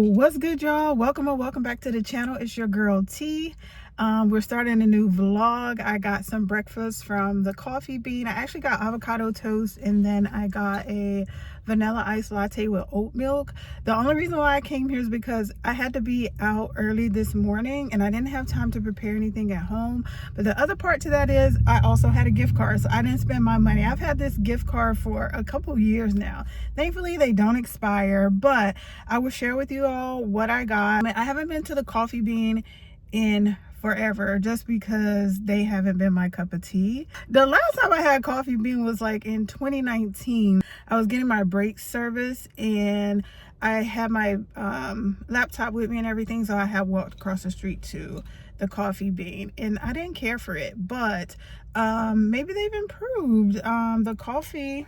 What's good, y'all? Welcome or welcome back to the channel. It's your girl T. We're starting a new vlog. I got some breakfast from the Coffee Bean. I actually got avocado toast, and then I got a vanilla iced latte with oat milk. The only reason why I came here is because I had to be out early this morning and I didn't have time to prepare anything at home. But the other part to that is I also had a gift card, so I didn't spend my money. I've had this gift card for a couple years now. Thankfully they don't expire, but I will share with you all what I got. I haven't been to the Coffee Bean in forever just because they haven't been my cup of tea. The last time I had Coffee Bean was like in 2019. I was getting my brake service and I had my laptop with me and everything, so I had walked across the street to the Coffee Bean and I didn't care for it, but maybe they've improved. The coffee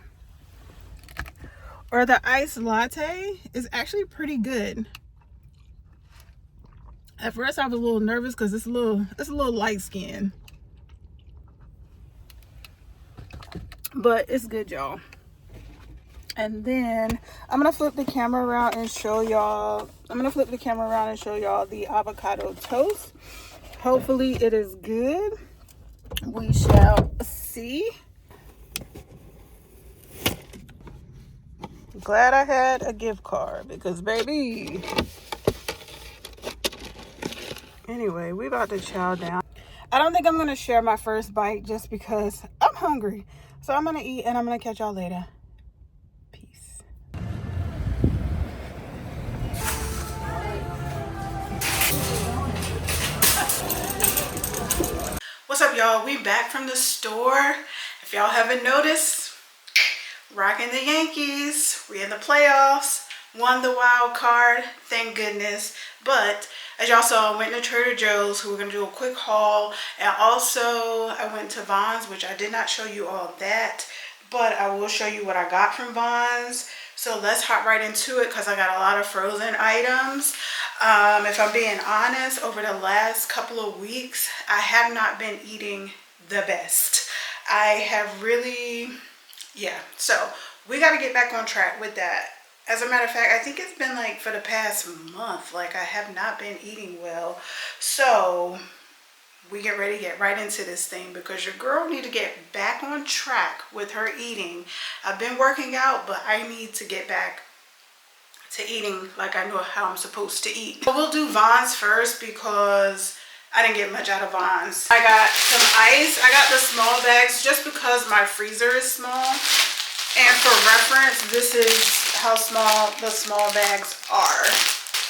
or the iced latte is actually pretty good. At first I was a little nervous because it's a little light skin, but it's good, y'all. And then I'm gonna flip the camera around and show y'all the avocado toast. Hopefully it is good. We shall see. Glad I had a gift card because baby. Anyway, we about to chow down. I don't think I'm gonna share my first bite just because I'm hungry. So I'm gonna eat and I'm gonna catch y'all later. Peace. What's up, y'all? We back from the store. If y'all haven't noticed, rocking the Yankees. We in the playoffs. Won the wild card, thank goodness. But as y'all saw, I went to Trader Joe's, who we're going to do a quick haul. And also, I went to Vons, which I did not show you all that. But I will show you what I got from Vons. So let's hop right into it because I got a lot of frozen items. If I'm being honest, over the last couple of weeks, I have not been eating the best. I have really, so we got to get back on track with that. As a matter of fact, I think it's been like for the past month, like I have not been eating well. So we get ready to get right into this thing because your girl need to get back on track with her eating. I've been working out, but I need to get back to eating like I know how I'm supposed to eat. But we'll do Vons first because I didn't get much out of Vons. I got some ice. I got the small bags just because my freezer is small. And for reference, this is how small the small bags are.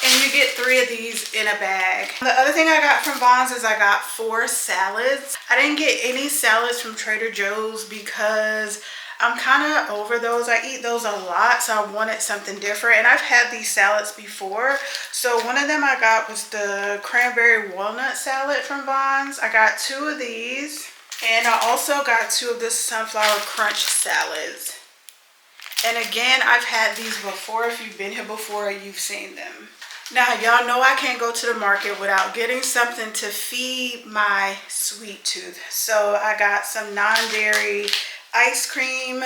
And you get 3 of these in a bag. The other thing I got from Vons is I got 4 salads. I didn't get any salads from Trader Joe's because I'm kind of over those. I eat those a lot, so I wanted something different. And I've had these salads before. So one of them I got was the cranberry walnut salad from Vons. I got 2 of these. And I also got 2 of the sunflower crunch salads. And again, I've had these before. If you've been here before, you've seen them. Now, y'all know I can't go to the market without getting something to feed my sweet tooth. So I got some non-dairy ice cream,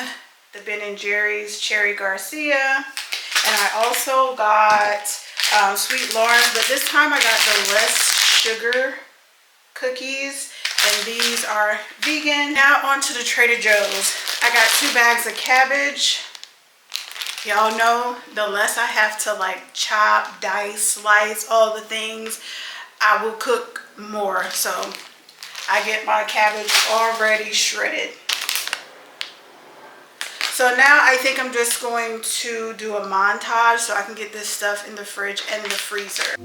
the Ben & Jerry's Cherry Garcia. And I also got Sweet Lawrence, but this time I got the less sugar cookies. And these are vegan. Now on to the Trader Joe's. I got 2 bags of cabbage. Y'all know the less I have to like chop, dice, slice, all the things, I will cook more. So I get my cabbage already shredded. So now I think I'm just going to do a montage so I can get this stuff in the fridge and the freezer.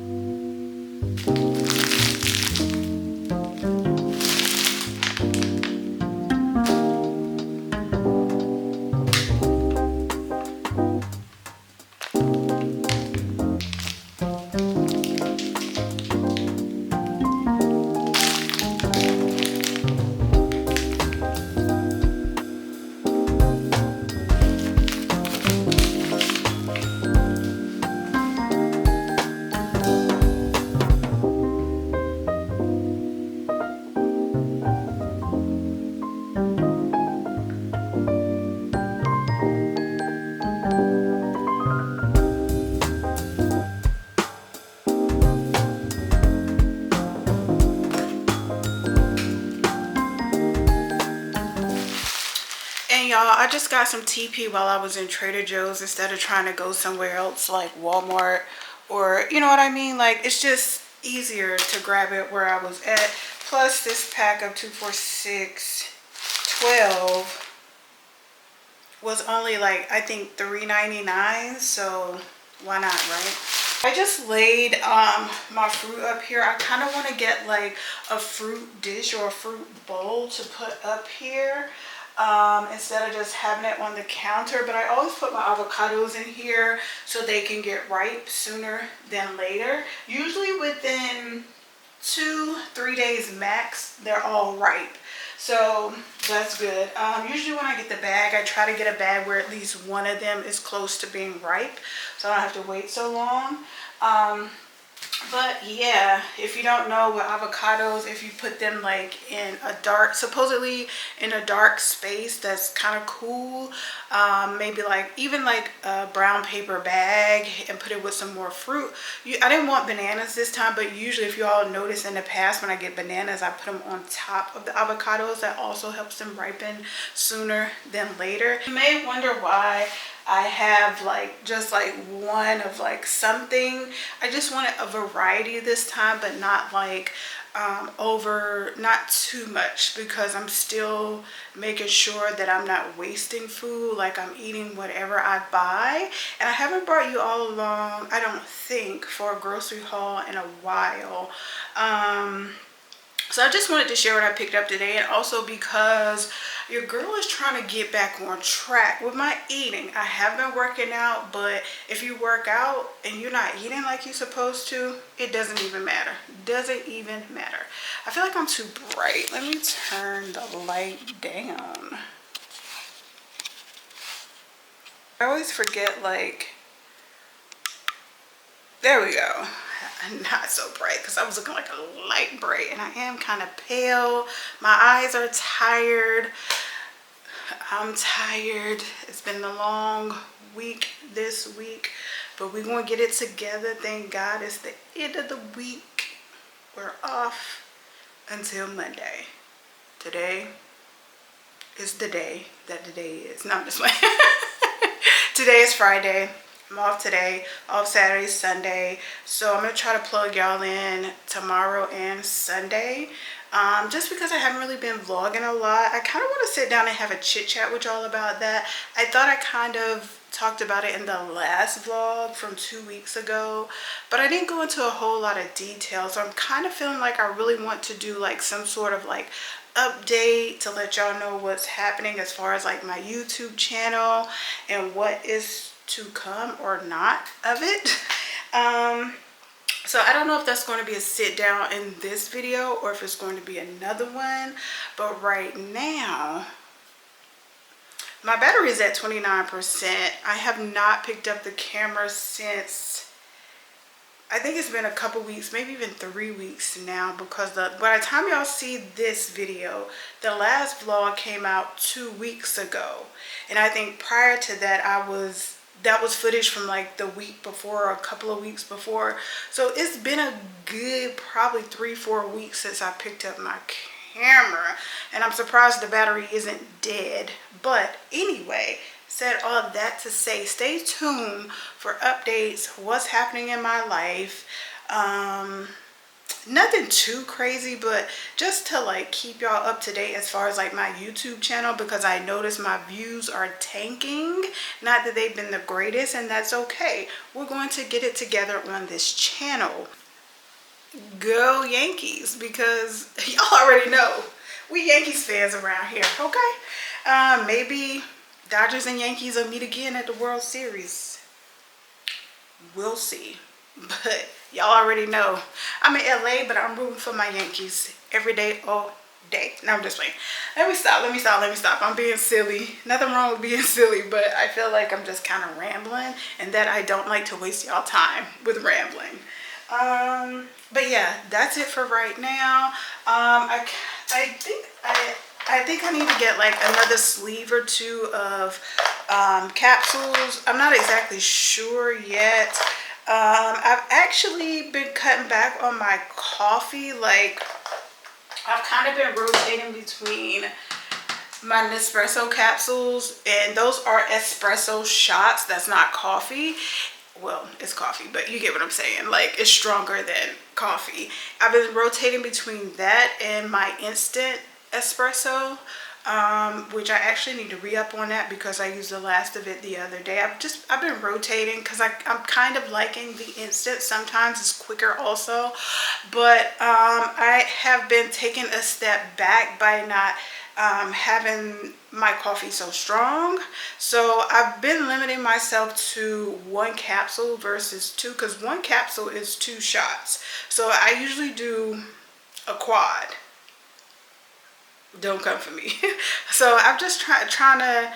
And y'all, I just got some TP while I was in Trader Joe's instead of trying to go somewhere else like Walmart, or you know what I mean, like it's just easier to grab it where I was at. Plus this pack of 2 for $6.12 was only like, I think $3.99, so why not, right? I just laid my fruit up here. I kind of want to get like a fruit dish or a fruit bowl to put up here instead of just having it on the counter. But I always put my avocados in here so they can get ripe sooner than later. Usually within 2-3 days max, they're all ripe. So that's good. Usually when I get the bag, I try to get a bag where at least one of them is close to being ripe, so I don't have to wait so long. But yeah, if you don't know, with avocados, if you put them like in a dark, supposedly in a dark space, that's kind of cool. Maybe like even like a brown paper bag and put it with some more fruit. I didn't want bananas this time, but usually if you all notice in the past, when I get bananas, I put them on top of the avocados. That also helps them ripen sooner than later. You may wonder why I have like just like one of like something. I just wanted a variety this time, but not like not too much, because I'm still making sure that I'm not wasting food, like I'm eating whatever I buy. And I haven't brought you all along, I don't think, for a grocery haul in a while. So I just wanted to share what I picked up today, and also because your girl is trying to get back on track with my eating. I have been working out, but if you work out and you're not eating like you're supposed to, it doesn't even matter. Doesn't even matter. I feel like I'm too bright. Let me turn the light down. I always forget, like, there we go. Not so bright, because I was looking like a light bright, and I am kind of pale. My eyes are tired. I'm tired. It's been a long week this week, but we're gonna get it together. Thank God it's the end of the week. We're off until Monday. Today is the day that the day is. No, I'm just playing. Today is Friday. I'm off today, off Saturday, Sunday. So I'm going to try to plug y'all in tomorrow and Sunday. Just because I haven't really been vlogging a lot. I kind of want to sit down and have a chit chat with y'all about that. I thought I kind of talked about it in the last vlog from 2 weeks ago, but I didn't go into a whole lot of detail. So I'm kind of feeling like I really want to do like some sort of like update to let y'all know what's happening as far as like my YouTube channel and what is to come or not of it. So I don't know if that's going to be a sit down in this video or if it's going to be another one, but right now my battery is at 29%. I have not picked up the camera since, I think it's been a couple weeks, maybe even 3 weeks now, because by the time y'all see this video, the last vlog came out 2 weeks ago, and I think prior to that that was footage from like the week before or a couple of weeks before. So it's been a good probably 3-4 weeks since I picked up my camera, and I'm surprised the battery isn't dead. But anyway, said all of that to say, stay tuned for updates, what's happening in my life. Nothing too crazy, but just to like keep y'all up to date as far as like my YouTube channel, because I noticed my views are tanking. Not that they've been the greatest, and that's okay. We're going to get it together on this channel. Go Yankees, because y'all already know we Yankees fans around here, okay? Maybe Dodgers and Yankees will meet again at the World Series. We'll see. But y'all already know I'm in LA, but I'm rooting for my Yankees every day, all day. No, I'm just playing. Let me stop. I'm being silly. Nothing wrong with being silly, but I feel like I'm just kind of rambling, and that I don't like to waste y'all time with rambling. But yeah, that's it for right now. I think I need to get like another sleeve or two of capsules. I'm not exactly sure yet. I've actually been cutting back on my coffee. Like, I've kind of been rotating between my Nespresso capsules, and those are espresso shots. That's not coffee. Well, it's coffee, but you get what I'm saying. Like, it's stronger than coffee. I've been rotating between that and my instant espresso, which I actually need to re-up on that because I used the last of it the other day. I've been rotating because I'm kind of liking the instant. Sometimes it's quicker also, but I have been taking a step back by not having my coffee so strong. So I've been limiting myself to 1 capsule versus 2, because 1 capsule is 2 shots. So I usually do a quad. Don't come for me. So I'm just trying to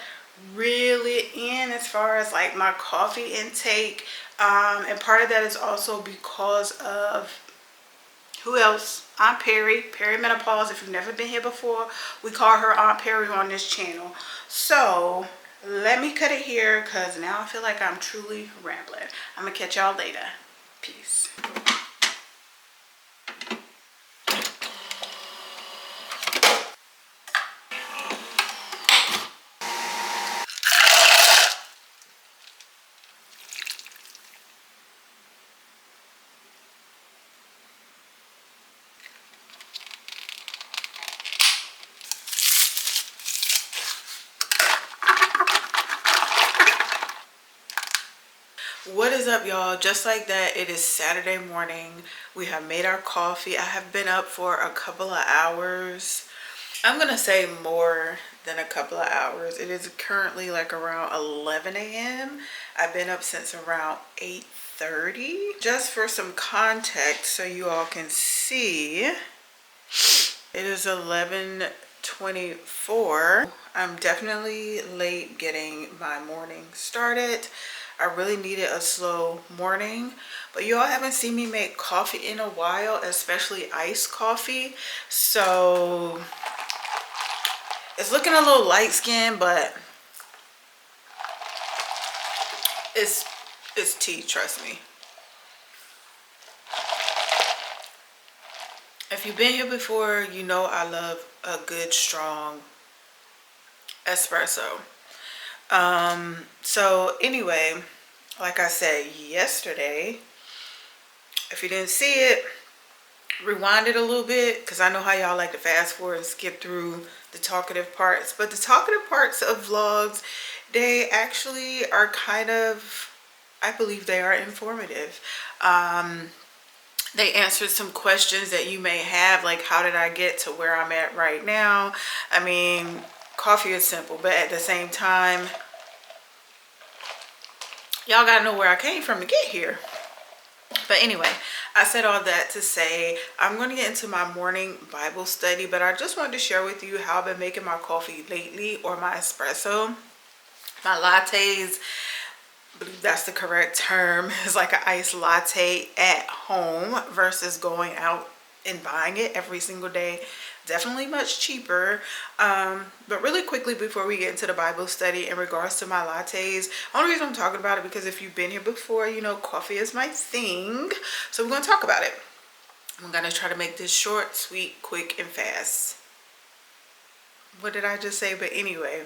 reel it in as far as like my coffee intake, and part of that is also because of who else? Aunt Perry, perimenopause. If you've never been here before, we call her Aunt Perry on this channel. So let me cut it here because now I feel like I'm truly rambling. I'm gonna catch y'all later. Peace. What is up, y'all? Just like that, it is Saturday morning. We have made our coffee. I have been up for a couple of hours. I'm gonna say more than a couple of hours. It is currently like around 11 a.m. I've been up since around 8:30. Just for some context so you all can see, it is 11:24. I'm definitely late getting my morning started. I really needed a slow morning, but you all haven't seen me make coffee in a while, especially iced coffee. So it's looking a little light skinned, but it's tea, trust me. If you've been here before, you know I love a good strong espresso. So anyway, like I said yesterday, if you didn't see it, rewind it a little bit, because I know how y'all like to fast forward and skip through the talkative parts. But the talkative parts of vlogs, they actually are kind of, I believe they are informative. They answered some questions that you may have, like how did I get to where I'm at right now. I mean, coffee is simple, but at the same time, y'all gotta know where I came from to get here. But anyway, I said all that to say I'm going to get into my morning Bible study, but I just wanted to share with you how I've been making my coffee lately, or my espresso. My lattes, I believe that's the correct term, is like an iced latte at home versus going out and buying it every single day. Definitely much cheaper. But really quickly before we get into the Bible study, in regards to my lattes, only reason I'm talking about it because if you've been here before, you know coffee is my thing. So we're going to talk about it. I'm going to try to make this short, sweet, quick, and fast. What did I just say? But anyway,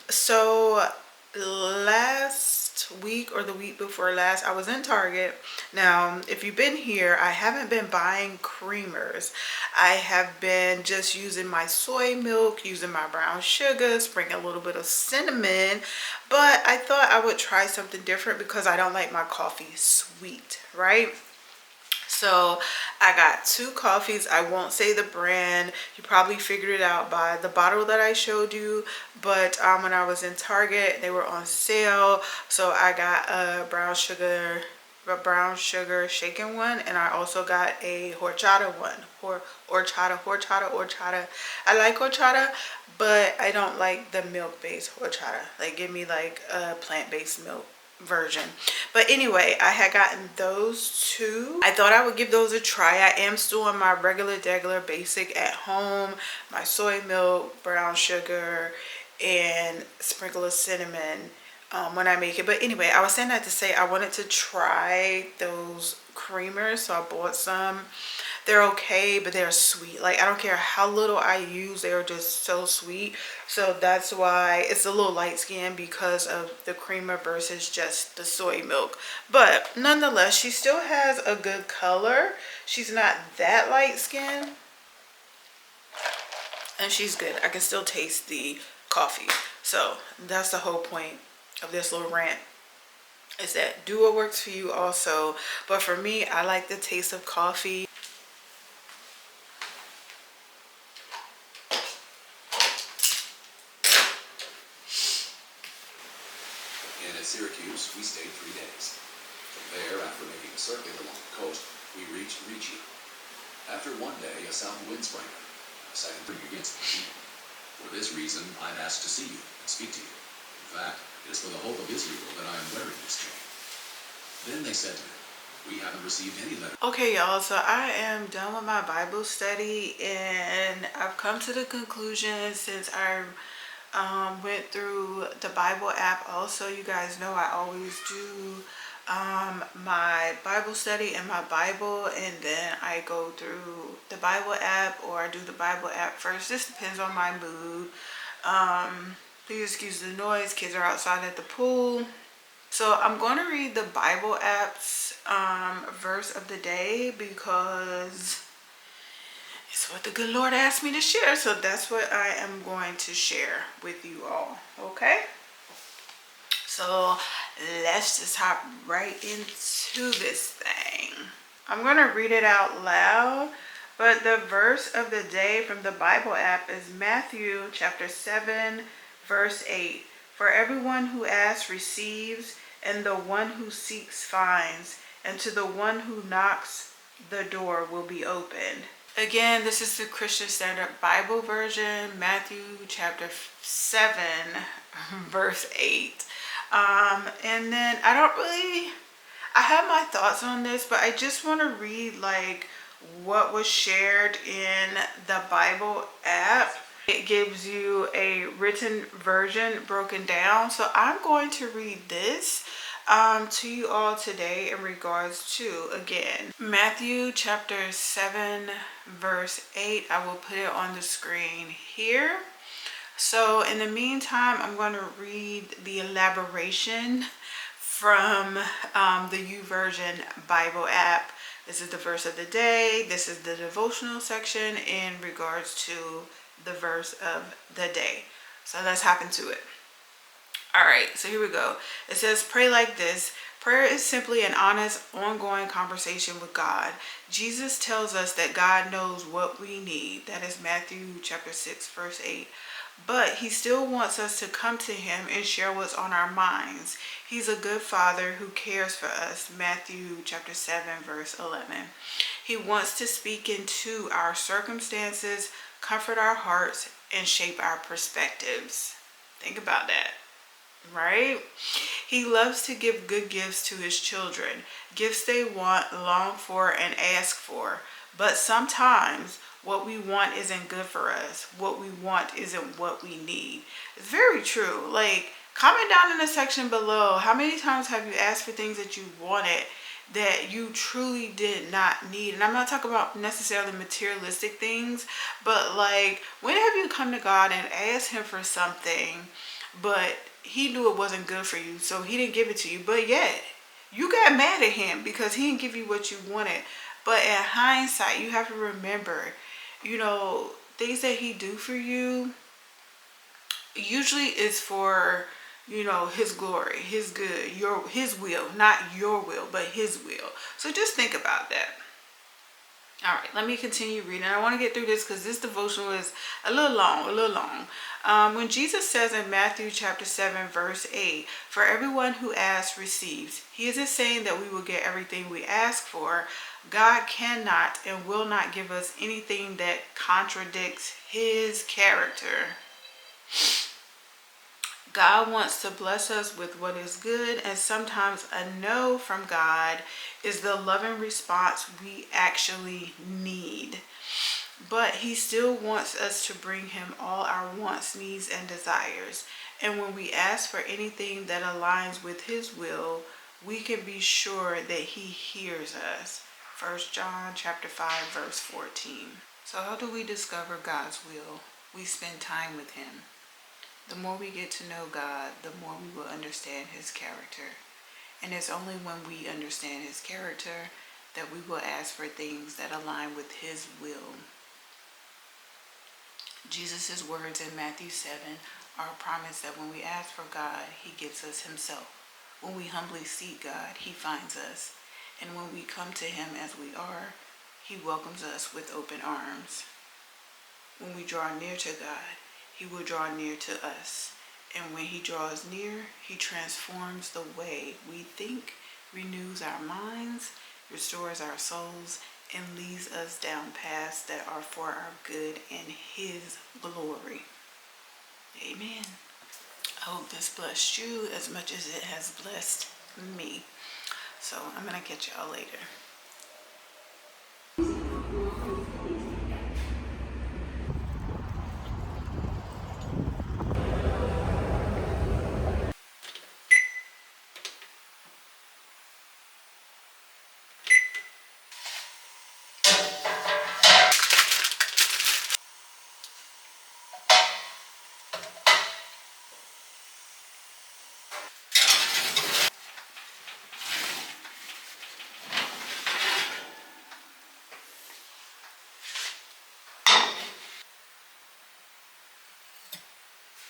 so last week or the week before last, I was in Target. Now, if you've been here, I haven't been buying creamers. I have been just using my soy milk, using my brown sugar, sprinkling a little bit of cinnamon. But I thought I would try something different because I don't like my coffee sweet, right? So I got 2 coffees. I won't say the brand. You probably figured it out by the bottle that I showed you. But when I was in Target, they were on sale. So I got a brown sugar shaken one, and I also got a horchata one. Horchata. I like horchata, but I don't like the milk-based horchata. Like, give me like a plant-based milk version. But anyway, I had gotten those 2. I thought I would give those a try. I am still on my regular basic at home, my soy milk, brown sugar, and a sprinkle of cinnamon when I make it. But anyway, I was saying that to say I wanted to try those creamers, so I bought some. They're okay, but they're sweet. Like, I don't care how little I use, they're just so sweet. So that's why it's a little light skin, because of the creamer versus just the soy milk. But nonetheless, she still has a good color. She's not that light skin, and she's good. I can still taste the coffee. So that's the whole point of this little rant, is that do what works for you also. But for me, I like the taste of coffee. And at Syracuse, we stayed 3 days. From there, after making a circuit along the coast, we reached Ricci. After one day, a south wind sprang up. A second bring against the sea. For this reason, I'm asked to see you and speak to you. In fact, it is for the hope of Israel that I am wearing this chain. Then they said to me, we haven't received any letter. Okay, y'all, so I am done with my Bible study, and I've come to the conclusion, since I went through the Bible app. Also, you guys know I always do my Bible study in my Bible, and then I go through the Bible app, or I do the Bible app first. This depends on my mood. Please excuse the noise. Kids are outside at the pool. So I'm going to read the Bible app's verse of the day, because it's what the good Lord asked me to share. So that's what I am going to share with you all. Okay? So let's just hop right into this thing. I'm going to read it out loud, but the verse of the day from the Bible app is Matthew chapter 7, verse 8. For everyone who asks receives, and the one who seeks finds, and to the one who knocks, the door will be opened. Again, this is the Christian Standard Bible version, Matthew chapter 7, verse 8. And then I have my thoughts on this, but I just want to read like what was shared in the Bible app. It gives you a written version broken down. So I'm going to read this to you all today in regards to, again, Matthew chapter 7, verse 8. I will put it on the screen here. So in the meantime, I'm going to read the elaboration from the YouVersion Bible app. This is the verse of the day. This is the devotional section in regards to the verse of the day. So let's hop into it. All right, so here we go. It says, pray like this. Prayer is simply an honest, ongoing conversation with God. Jesus tells us that God knows what we need. That is Matthew chapter 6, verse 8. But he still wants us to come to him and share what's on our minds. He's a good father who cares for us. Matthew chapter 7, verse 11. He wants to speak into our circumstances, comfort our hearts, and shape our perspectives. Think about that. Right? He loves to give good gifts to his children, gifts they want, long for, and ask for. But sometimes what we want isn't good for us. What we want isn't what we need. It's very true. Like, comment down in the section below, how many times have you asked for things that you wanted that you truly did not need? And I'm not talking about necessarily materialistic things, but like, when have you come to God and asked him for something, but he knew it wasn't good for you, so he didn't give it to you, but yet you got mad at him because he didn't give you what you wanted? But in hindsight, you have to remember, you know, things that he do for you usually is for, you know, his glory, his good, his will, not your will, but his will. So just think about that. All right, let me continue reading. I want to get through this because this devotional is a little long. When Jesus says in Matthew chapter 7, verse 8, for everyone who asks receives, he isn't saying that we will get everything we ask for. God cannot and will not give us anything that contradicts his character. God wants to bless us with what is good, and sometimes a no from God is the loving response we actually need. But he still wants us to bring him all our wants, needs, and desires. And when we ask for anything that aligns with his will, we can be sure that he hears us. 1 John chapter 5 verse 14. So how do we discover God's will? We spend time with him. The more we get to know God, the more we will understand his character. And it's only when we understand his character that we will ask for things that align with his will. Jesus' words in Matthew 7 are a promise that when we ask for God, he gives us himself. When we humbly seek God, he finds us. And when we come to him as we are, he welcomes us with open arms. When we draw near to God, he will draw near to us. And when he draws near, he transforms the way we think, renews our minds, restores our souls, and leads us down paths that are for our good and his glory. Amen. I hope this blessed you as much as it has blessed me. So I'm going to catch y'all later.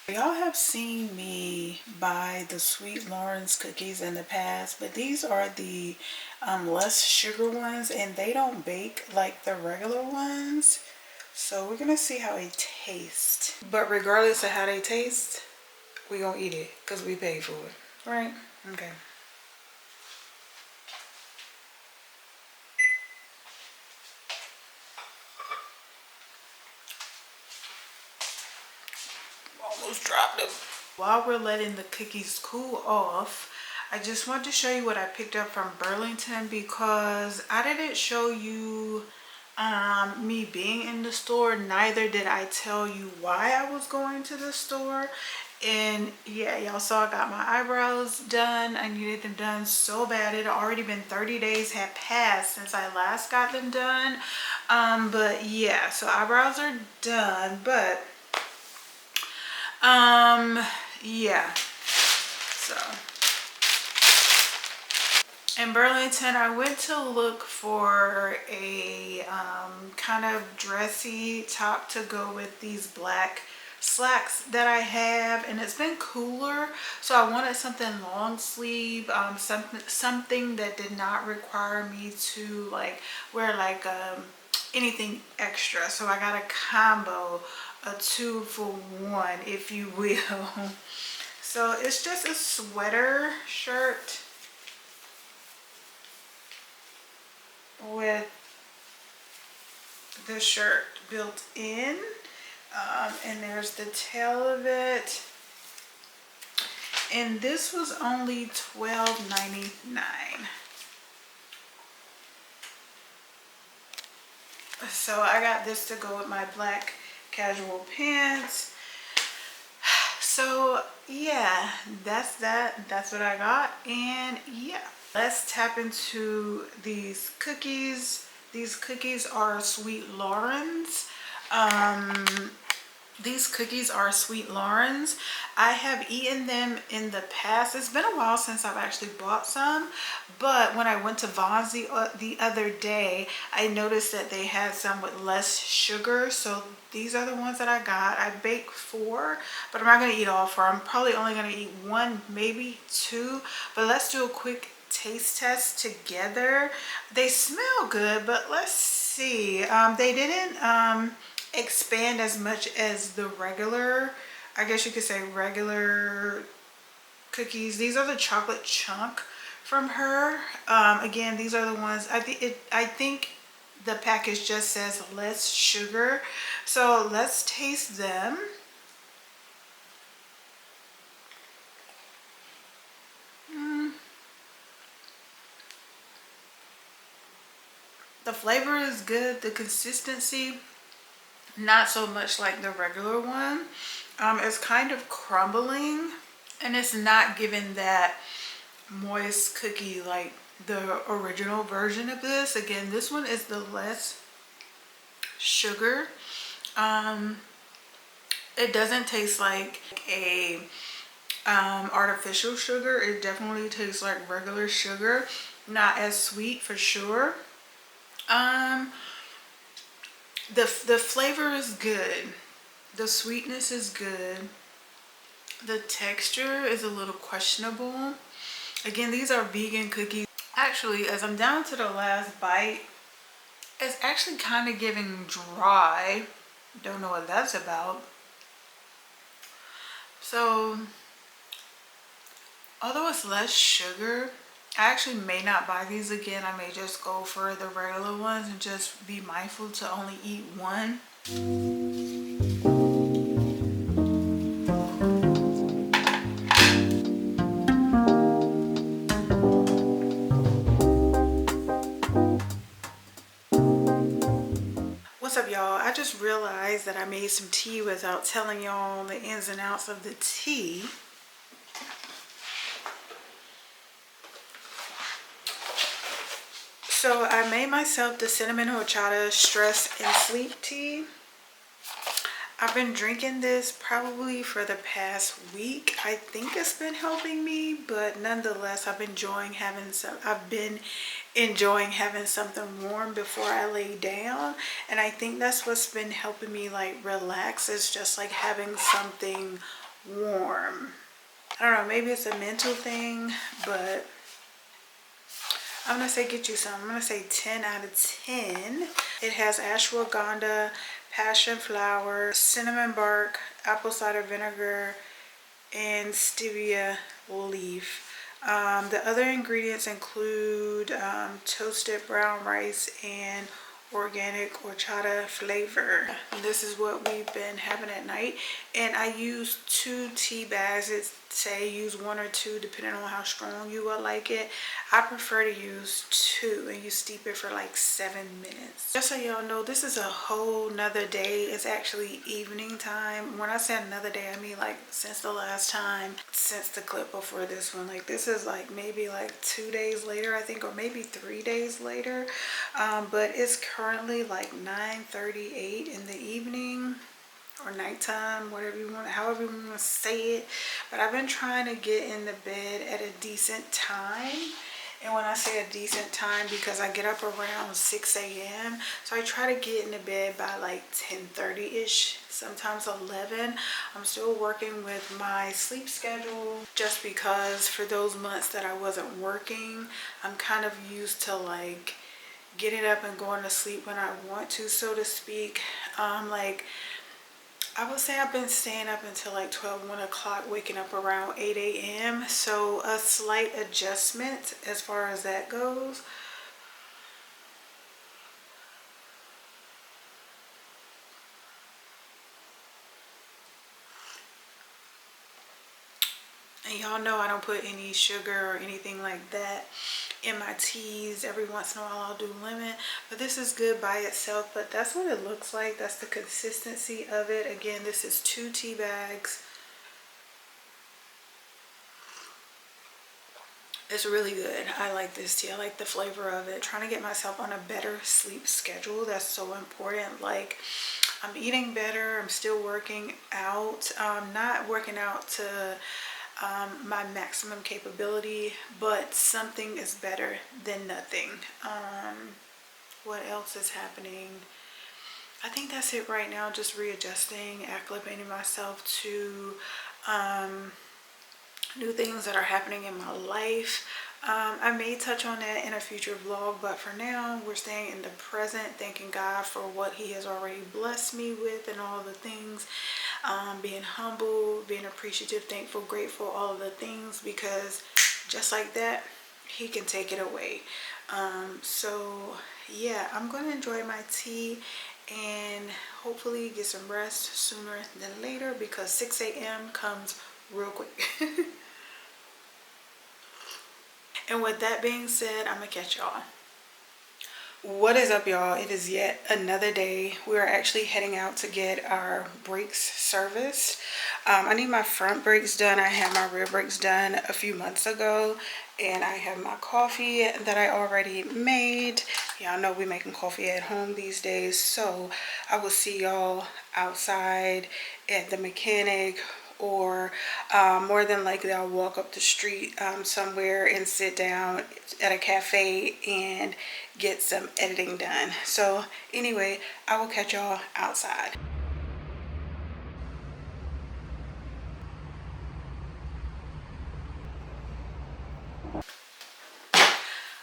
Y'all have seen me buy the Sweet Lawrence cookies in the past, but these are the less sugar ones, and they don't bake like the regular ones. So we're gonna see how they taste. But regardless of how they taste, we gonna eat it because we paid for it, right? Okay. Almost dropped them. While we're letting the cookies cool off, I just want to show you what I picked up from Burlington, because I didn't show you me being in the store, neither did I tell you why I was going to the store. And yeah, y'all saw I got my eyebrows done. I needed them done so bad. It had already been 30 days had passed since I last got them done. But yeah, so eyebrows are done, but yeah, so in Burlington, I went to look for a kind of dressy top to go with these black slacks that I have, and it's been cooler, so I wanted something long sleeve, something that did not require me to like wear like anything extra. So I got a combo, a 2-for-1, if you will. So it's just a sweater shirt with the shirt built in, and there's the tail of it, and this was only $12.99. So I got this to go with my black casual pants. So yeah, that's what I got. And yeah, let's tap into these cookies. These cookies are Sweet Lawrence. These cookies are Sweet Lawrence. I have eaten them in the past. It's been a while since I've actually bought some, but when I went to Vaughn's the other day, I noticed that they had some with less sugar. So these are the ones that I got. I baked 4, but I'm not going to eat all 4. I'm probably only going to eat 1, maybe 2, but let's do a quick taste test together. They smell good, but let's see. They didn't expand as much as the regular, I guess you could say, regular cookies. These are the chocolate chunk from her. Again, these are the ones, I think the package just says less sugar. So let's taste them. The flavor is good. The consistency, not so much like the regular one. It's kind of crumbling, and it's not giving that moist cookie like the original version of this. Again, this one is the less sugar. It doesn't taste like a artificial sugar. It definitely tastes like regular sugar, not as sweet for sure. The flavor is good, the sweetness is good, the texture is a little questionable. Again, these are vegan cookies. Actually, as I'm down to the last bite, it's actually kind of giving dry. Don't know what that's about. So although it's less sugar, I actually may not buy these again. I may just go for the regular ones and just be mindful to only eat one. What's up, y'all? I just realized that I made some tea without telling y'all the ins and outs of the tea. So I made myself the cinnamon horchata stress and sleep tea. I've been drinking this probably for the past week. I think it's been helping me, but nonetheless, I've been enjoying having something warm before I lay down, and I think that's what's been helping me like relax, is just like having something warm. I don't know, maybe it's a mental thing, but I'm gonna say get you some. I'm gonna say 10 out of 10. It has ashwagandha, passion flower, cinnamon bark, apple cider vinegar, and stevia leaf. The other ingredients include toasted brown rice and organic horchata flavor. This is what we've been having at night, and I use 2 tea bags. It say use 1 or 2 depending on how strong you will like it. I prefer to use 2, and you steep it for like 7 minutes. Just so y'all know, this is a whole nother day. It's actually evening time. When I say another day, I mean like since the last time, since the clip before this one. Like this is like maybe like 2 days later, I think, or maybe 3 days later. But it's currently like 9:38 in the evening, or nighttime, whatever you want, however you want to say it. But I've been trying to get in the bed at a decent time. And when I say a decent time, because I get up around 6 a.m. So I try to get in the bed by like 10:30-ish, sometimes 11. I'm still working with my sleep schedule, just because for those months that I wasn't working, I'm kind of used to like getting up and going to sleep when I want to, so to speak. Like I would say I've been staying up until like 12, 1 o'clock, waking up around 8 a.m. So a slight adjustment as far as that goes. And y'all know I don't put any sugar or anything like that in my teas. Every once in a while I'll do lemon, but this is good by itself. But that's what it looks like. That's the consistency of it. Again, this is 2 tea bags. It's really good. I like this tea. I like the flavor of it. Trying to get myself on a better sleep schedule. That's so important. Like, I'm eating better. I'm still working out. Not working out to my maximum capability, but something is better than nothing. What else is happening? I think that's it right now. Just readjusting, acclimating myself to new things that are happening in my life. I may touch on that in a future vlog, but for now we're staying in the present, thanking God for what he has already blessed me with and all the things. Being humble, being appreciative, thankful, grateful, all of the things, because just like that, he can take it away. So yeah, I'm going to enjoy my tea and hopefully get some rest sooner than later, because 6 a.m. comes real quick. And with that being said, I'm gonna catch y'all What is up, y'all? It is yet another day. We are actually heading out to get our brakes serviced. I need my front brakes done. I had my rear brakes done a few months ago, and I have my coffee that I already made. Y'all know we making coffee at home these days, so I will see y'all outside at the mechanic, or more than likely I'll walk up the street somewhere and sit down at a cafe and get some editing done. So anyway, I will catch y'all outside.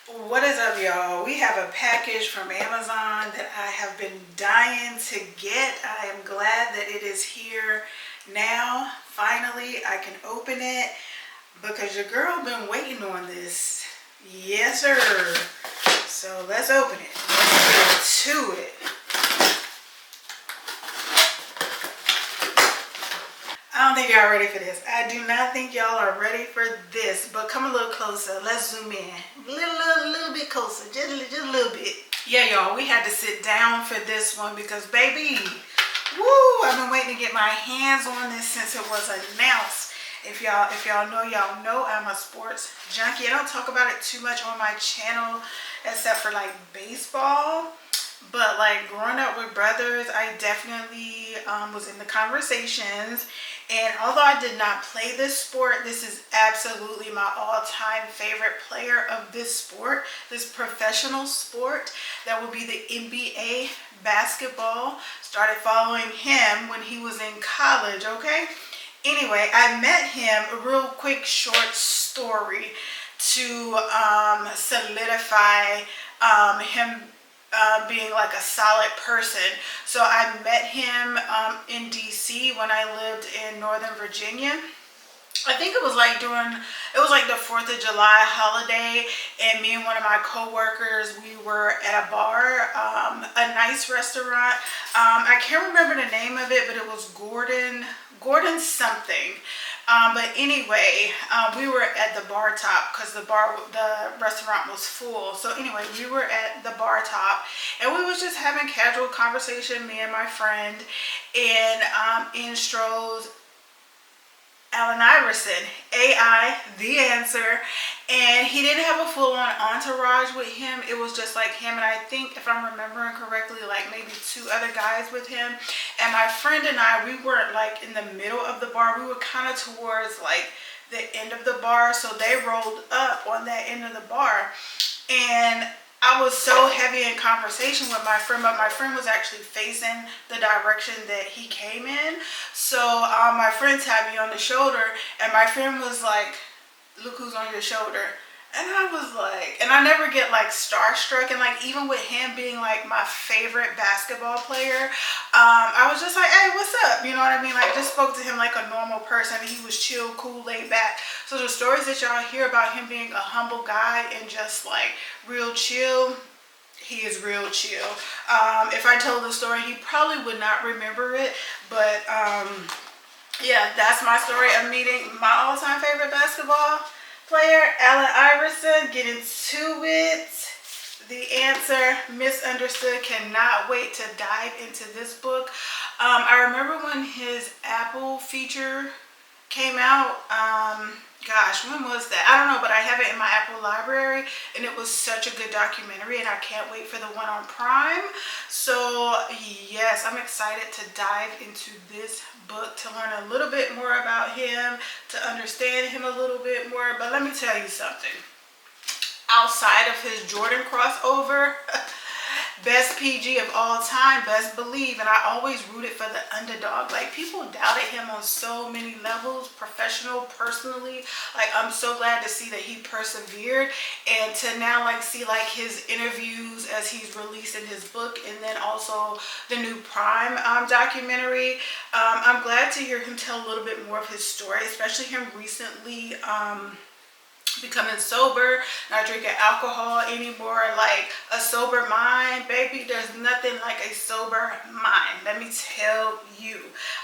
What is up, y'all? We have a package from Amazon that I have been dying to get. I am glad that it is here now. Finally, I can open it because your girl been waiting on this. Yes, sir. So let's open it. Let's get to it. I don't think y'all ready for this. I do not think y'all are ready for this, but come a little closer. Let's zoom in. A little bit closer, just a little bit. Yeah, y'all, we had to sit down for this one because, baby, woo, I've been waiting to get my hands on this since it was announced. If y'all know I'm a sports junkie. I don't talk about it too much on my channel except for like baseball. But like growing up with brothers, I definitely was in the conversations. And although I did not play this sport, this is absolutely my all-time favorite player of this sport, this professional sport. That would be the NBA basketball. Started following him when he was in college, okay? Anyway, I met him, a real quick short story to solidify him being like a solid person. So I met him in DC when I lived in Northern Virginia. I think it was like the 4th of July holiday, and me and one of my co-workers, we were at a bar, a nice restaurant. I can't remember the name of it, but it was Gordon something. But anyway, we were at the bar top because the restaurant was full. So anyway, we were at the bar top and we was just having casual conversation, me and my friend, and in strolls Allen Iverson, AI, the answer. And he didn't have a full-on entourage with him. It was just like him, and I think, if I'm remembering correctly, like maybe 2 other guys with him. And my friend and I, we weren't like in the middle of the bar. We were kind of towards like the end of the bar. So they rolled up on that end of the bar. And I was so heavy in conversation with my friend, but my friend was actually facing the direction that he came in. So my friend tapped me on the shoulder, and my friend was like, "Look who's on your shoulder." And I was like, and I never get like starstruck, and like even with him being like my favorite basketball player, I was just like, "Hey, what's up?" You know what I mean? Like, just spoke to him like a normal person. He was chill, cool, laid back. So the stories that y'all hear about him being a humble guy and just like real chill, he is real chill. If I told the story, he probably would not remember it, but yeah, that's my story of meeting my all-time favorite basketball player, Allen Iverson. Get into it. The Answer, Misunderstood. Cannot wait to dive into this book. I remember when his Apple feature came out. Gosh, when was that? I don't know, but I have it in my Apple library, and it was such a good documentary, and I can't wait for the one on Prime. So yes, I'm excited to dive into this book, to learn a little bit more about him, to understand him a little bit more. But let me tell you something. Outside of his Jordan crossover, best PG of all time, best believe, and I always rooted for the underdog. Like, people doubted him on so many levels, professional, personally. Like, I'm so glad to see that he persevered, and to now like see like his interviews as he's releasing his book, and then also the new Prime documentary. I'm glad to hear him tell a little bit more of his story, especially him recently becoming sober, not drinking alcohol anymore. Like, a sober mind, baby, there's nothing like a sober mind. Let me tell you,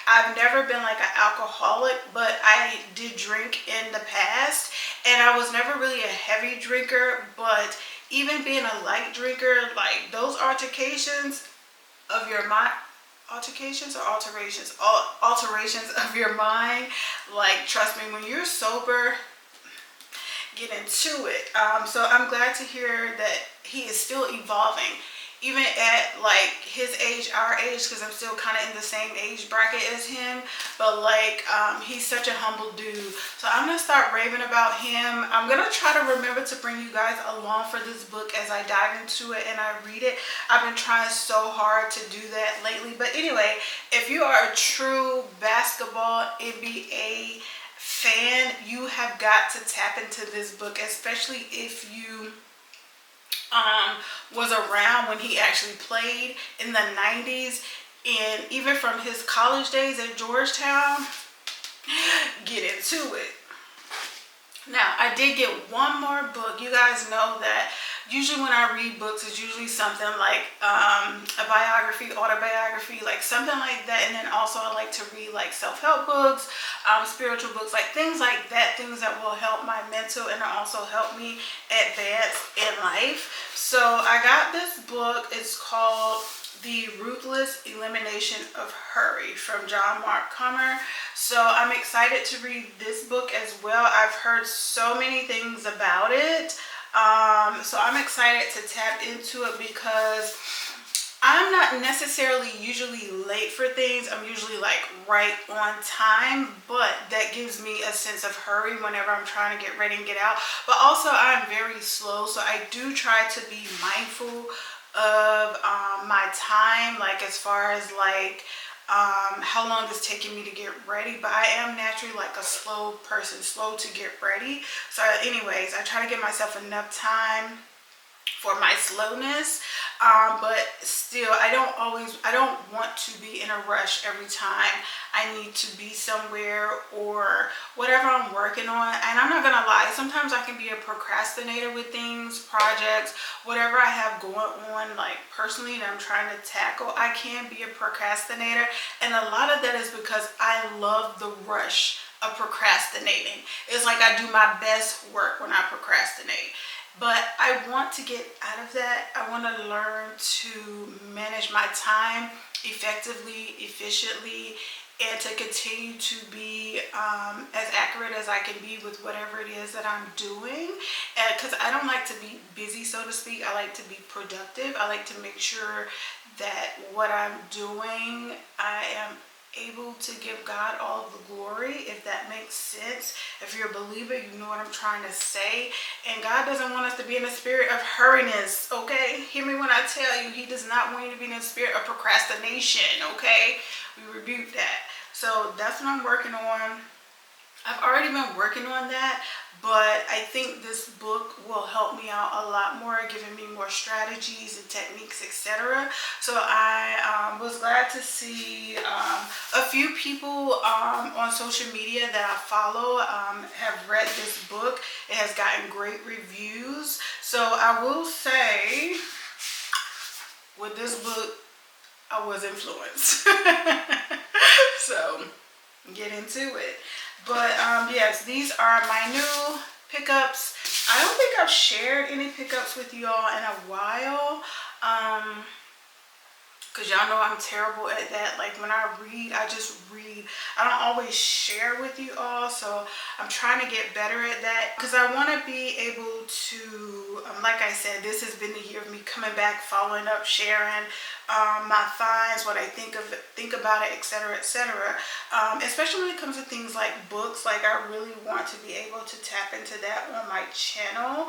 I've never been like an alcoholic, but I did drink in the past, and I was never really a heavy drinker. But even being a light drinker, like those altercations of your mind, altercations or alterations, alterations of your mind, like trust me, when you're sober, get into it. So I'm glad to hear that he is still evolving, even at like his age, our age, because I'm still kind of in the same age bracket as him. But like, he's such a humble dude. So I'm gonna start raving about him. I'm gonna try to remember to bring you guys along for this book as I dive into it and I read it. I've been trying so hard to do that lately. But anyway, if you are a true basketball NBA fan, you have got to tap into this book, especially if you was around when he actually played in the 90s, and even from his college days at Georgetown. Get into it. Now, I did get one more book. You guys know that usually when I read books, it's usually something like a biography, autobiography, like something like that. And then also I like to read like self-help books, spiritual books, like things like that, things that will help my mental and also help me advance in life. So I got this book. It's called The Ruthless Elimination of Hurry from John Mark Comer. So I'm excited to read this book as well. I've heard so many things about it. So I'm excited to tap into it because I'm not necessarily usually late for things. I'm usually like right on time, but that gives me a sense of hurry whenever I'm trying to get ready and get out. But also I'm very slow, so I do try to be mindful of my time, like as far as like how long it's taking me to get ready. But I am naturally like a slow person, slow to get ready. So anyways, I try to give myself enough time for my slowness, but still I don't want to be in a rush every time I need to be somewhere or whatever I'm working on. And I'm not gonna lie, sometimes I can be a procrastinator with things, projects, whatever I have going on, like personally that I'm trying to tackle. I can be a procrastinator, and a lot of that is because I love the rush of procrastinating. It's like I do my best work when I procrastinate. But I want to get out of that. I want to learn to manage my time effectively, efficiently, and to continue to be as accurate as I can be with whatever it is that I'm doing. Because I don't like to be busy, so to speak. I like to be productive. I like to make sure that what I'm doing, I am able to give God all of the glory, if that makes sense. If you're a believer, you know what I'm trying to say. And God doesn't want us to be in a spirit of hurriness, okay? Hear me when I tell you, he does not want you to be in a spirit of procrastination, okay? We rebuke that. So that's what I'm working on. I've already been working on that, but I think this book will help me out a lot more, giving me more strategies and techniques, etc. So I was glad to see a few people on social media that I follow have read this book. It has gotten great reviews. So I will say, with this book, I was influenced. So get into it. But yes, these are my new pickups. I don't think I've shared any pickups with you all in a while, because y'all know I'm terrible at that. Like when I read, I just read. I don't always share with you all, so I'm trying to get better at that, because I want to be able to, like I said, this has been the year of me coming back, following up, sharing my finds, what I think about it, etc., etc. Especially when it comes to things like books. Like I really want to be able to tap into that on my channel.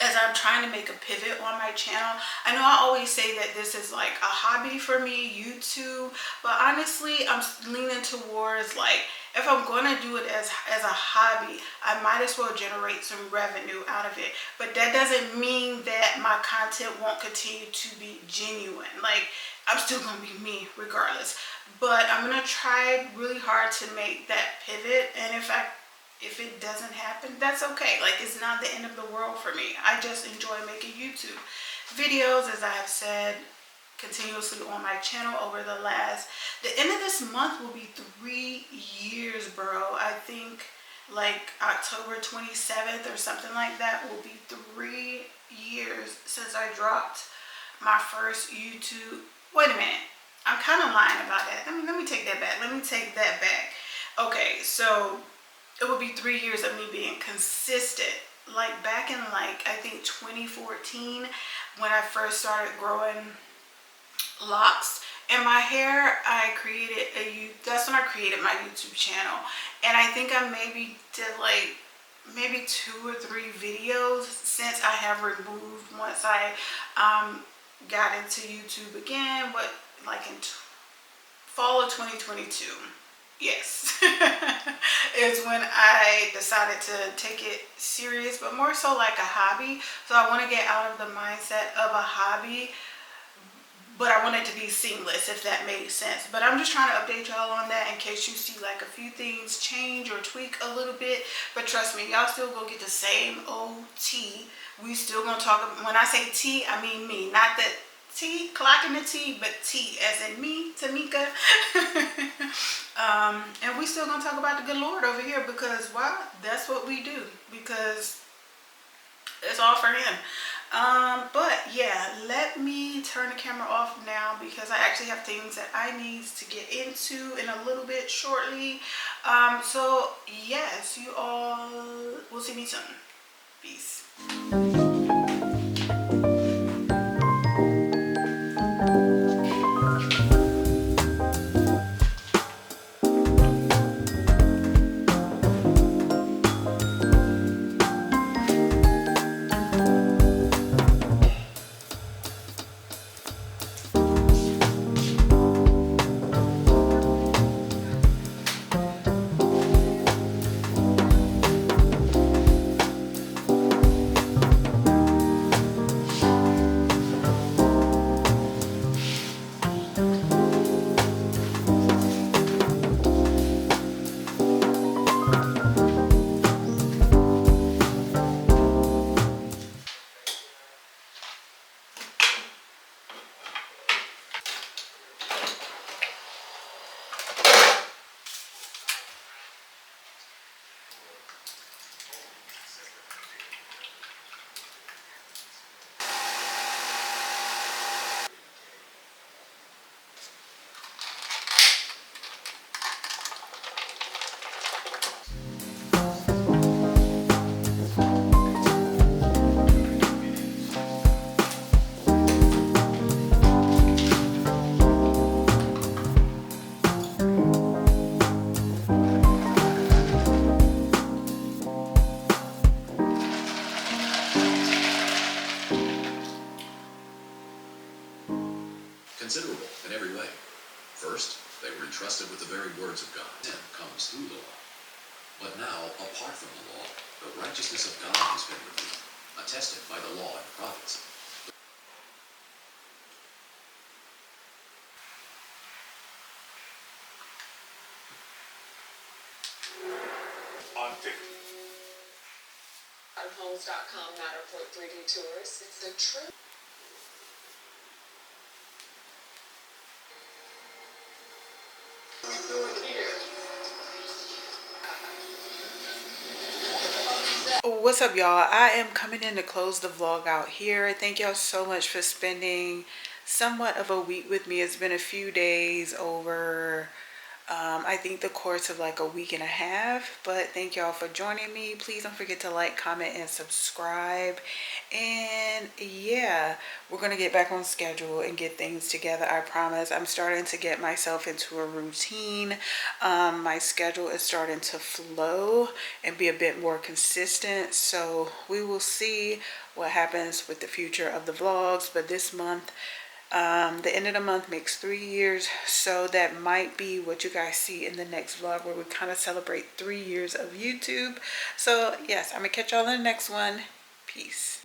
As I'm trying to make a pivot on my channel. I know I always say that this is like a hobby for me, YouTube, but honestly, I'm leaning towards like, if I'm going to do it as a hobby, I might as well generate some revenue out of it. But that doesn't mean that my content won't continue to be genuine. Like, I'm still going to be me regardless. But I'm going to try really hard to make that pivot, and if it doesn't happen, that's okay. Like, it's not the end of the world for me. I just enjoy making YouTube videos, as I have said continuously on my channel over the end of this month will be 3 years, bro. I think like October 27th or something like that, will be 3 years since I dropped my first YouTube. Wait a minute, I'm kind of lying about that. Let me take that back. Okay, so it will be 3 years of me being consistent. Like back in like, I think 2014, when I first started growing locks in my hair, that's when I created my YouTube channel. And I think I maybe did like maybe 2 or 3 videos since I have removed, once I got into YouTube again, like in fall of 2022. Yes. Is when I decided to take it serious, but more so like a hobby. So I want to get out of the mindset of a hobby, but I want it to be seamless, if that makes sense. But I'm just trying to update y'all on that in case you see like a few things change or tweak a little bit. But trust me, y'all still gonna get the same old tea. We still gonna talk, when I say tea, I mean me. Not that tea, clocking the tea, but tea as in me, Tamika. And we still gonna talk about the good Lord over here, because why? That's what we do, because it's all for him. But yeah, let me turn the camera off now, because I actually have things that I need to get into in a little bit shortly. So yes, you all will see me soon. Peace. Considerable in every way. First, they were entrusted with the very words of God. Sin comes through the law. But now, apart from the law, the righteousness of God has been revealed, attested by the law and the prophets. On 50. On Homes.com Matterport 3D tours, it's the truth. What's up, y'all? I am coming in to close the vlog out here. Thank y'all so much for spending somewhat of a week with me. It's been a few days over I think the course of like a week and a half, but thank y'all for joining me. Please don't forget to like, comment, and subscribe. And yeah, we're gonna get back on schedule and get things together. I promise. I'm starting to get myself into a routine. My schedule is starting to flow and be a bit more consistent, so we will see what happens with the future of the vlogs. But this month, the end of the month makes 3 years, so that might be what you guys see in the next vlog, where we kind of celebrate 3 years of YouTube. So yes, I'm gonna catch y'all in the next one. Peace.